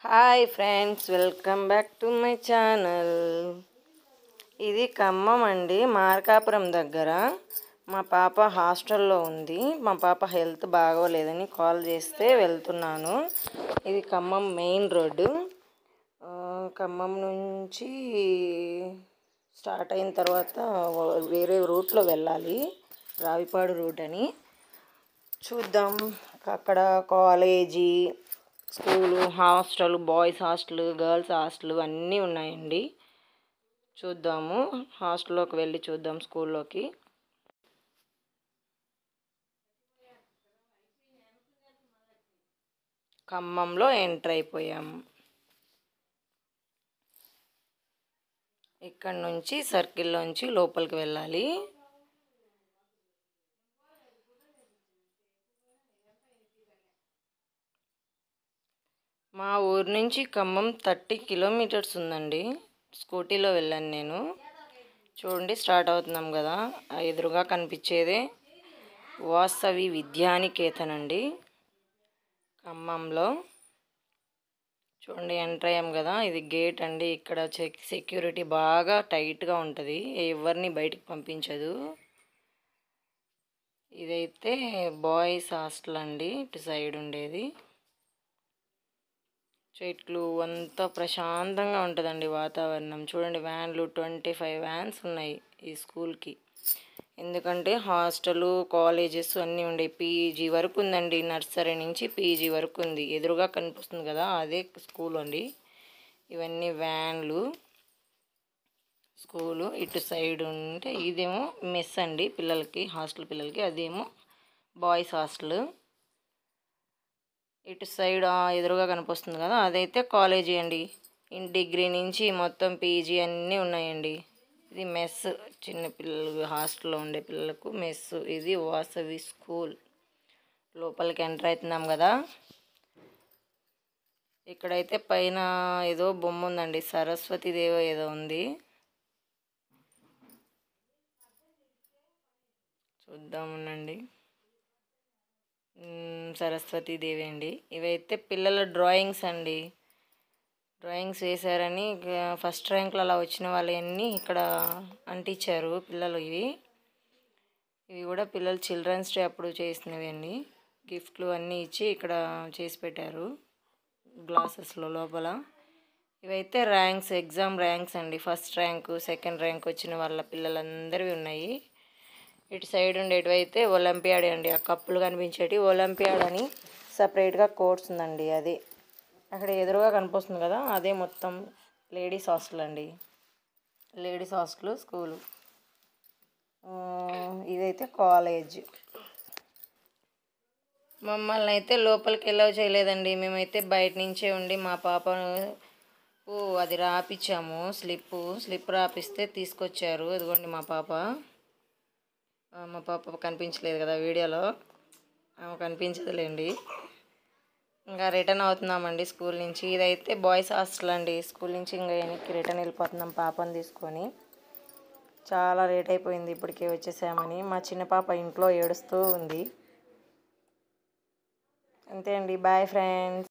Hi friends, welcome back to my channel. ఇది ఖమ్మం అండి, మార్కాపురం దగ్గర. మా పాప హాస్టల్లో ఉంది. మా పాప హెల్త్ బాగోలేదని కాల్ చేస్తే వెళ్తున్నాను. ఇది ఖమ్మం మెయిన్ రోడ్డు. ఖమ్మం నుంచి స్టార్ట్ అయిన తర్వాత వేరే రూట్లో వెళ్ళాలి, రావిపాడు రూట్ అని. చూద్దాం. అక్కడ college, school, hostel, boys hostel, girls hostel అన్నీ ఉన్నాయండి. చూద్దాము, హాస్టల్లోకి వెళ్ళి చూద్దాం. స్కూల్లోకి ఖమ్మంలో ఎంటర్ అయిపోయాము. ఇక్కడ నుంచి సర్కిల్లోంచి లోపలికి వెళ్ళాలి. మా ఊరు నుంచి ఖమ్మం 30 కిలోమీటర్స్ ఉందండి. స్కూటీలో వెళ్ళాను నేను. చూడండి, స్టార్ట్ అవుతున్నాం కదా. ఎదురుగా కనిపించేదే వాసవి విద్యానికేతన్ అండి, ఖమ్మంలో. చూడండి, ఎంటర్ అయ్యాం కదా. ఇది గేట్ అండి. ఇక్కడ సెక్యూరిటీ బాగా టైట్గా ఉంటుంది, ఎవరిని బయటికి పంపించదు. ఇదైతే బాయ్స్ హాస్టల్ అండి, ఇటు సైడ్ ఉండేది. చెట్లు అంతా ప్రశాంతంగా ఉంటుందండి వాతావరణం. చూడండి, వ్యాన్లు 25 వ్యాన్స్ ఉన్నాయి ఈ స్కూల్కి. ఎందుకంటే హాస్టలు, కాలేజెస్ అన్నీ ఉండే. పీజీ వరకు ఉందండి, నర్సరీ నుంచి పీజీ వరకు ఉంది. ఎదురుగా కనిపిస్తుంది కదా, అదే స్కూల్ అండి. ఇవన్నీ వ్యాన్లు, స్కూలు. ఇటు సైడ్ ఉంటే ఇదేమో మెస్ అండి పిల్లలకి, హాస్టల్ పిల్లలకి. అదేమో బాయ్స్ హాస్టల్. ఇటు సైడ్ ఎదురుగా కనిపిస్తుంది కదా, అదైతే కాలేజీ అండి. డిగ్రీ నుంచి మొత్తం పీజీ అన్నీ ఉన్నాయండి. ఇది మెస్, చిన్న పిల్లలు హాస్టల్లో ఉండే పిల్లలకు మెస్. ఇది వాసవి స్కూల్. లోపలికి ఎంటర్ అవుతున్నాం కదా. ఇక్కడైతే పైన ఏదో బొమ్మ ఉందండి, సరస్వతీదేవి ఏదో ఉంది. చూద్దామునండి. సరస్వతీదేవి అండి. ఇవైతే పిల్లల డ్రాయింగ్స్ అండి. డ్రాయింగ్స్ వేశారని ఫస్ట్ ర్యాంకులు అలా వచ్చిన వాళ్ళన్నీ ఇక్కడ అంటించారు పిల్లలు. ఇవి కూడా పిల్లలు చిల్డ్రన్స్ డే అప్పుడు చేసినవి అండి. గిఫ్ట్లు అన్నీ ఇచ్చి ఇక్కడ చేసి పెట్టారు గ్లాసెస్లో లోపల. ఇవైతే ర్యాంక్స్, ఎగ్జామ్ ర్యాంక్స్ అండి. ఫస్ట్ ర్యాంకు, సెకండ్ ర్యాంక్ వచ్చిన వాళ్ళ పిల్లలందరివి ఉన్నాయి. ఇటు సైడ్ ఉండేటివి అయితే ఒలింపియాడ్ అండి. ఆ కప్పులు కనిపించేటి ఒలింపియాడ్ అని సపరేట్గా కోర్స్ ఉందండి. అది అక్కడ ఎదురుగా కనిపిస్తుంది కదా, అదే మొత్తం లేడీస్ హాస్టల్ అండి. Ladies hostel school. ఇదైతే కాలేజ్. మమ్మల్ని అయితే లోపలికి ఎలవ్ చేయలేదండి. మేమైతే బయట నుంచే ఉండి మా పాపను అది రాపిచ్చాము, స్లిప్ రాపిస్తే తీసుకొచ్చారు. అదిగోండి మా పాప. మా పాప కనిపించలేదు కదా వీడియోలో, కనిపించదులేండి. ఇంకా రిటర్న్ అవుతున్నామండి స్కూల్ నుంచి. ఇదైతే బాయ్స్ హాస్టల్ అండి. స్కూల్ నుంచి ఇంకా వెనక్కి రిటర్న్ వెళ్ళిపోతున్నాం పాపని తీసుకొని. చాలా లేట్ అయిపోయింది, ఇప్పటికే వచ్చేసామని. మా చిన్న పాప ఇంట్లో ఏడుస్తూ ఉంది. అంతే అండి. Bye friends.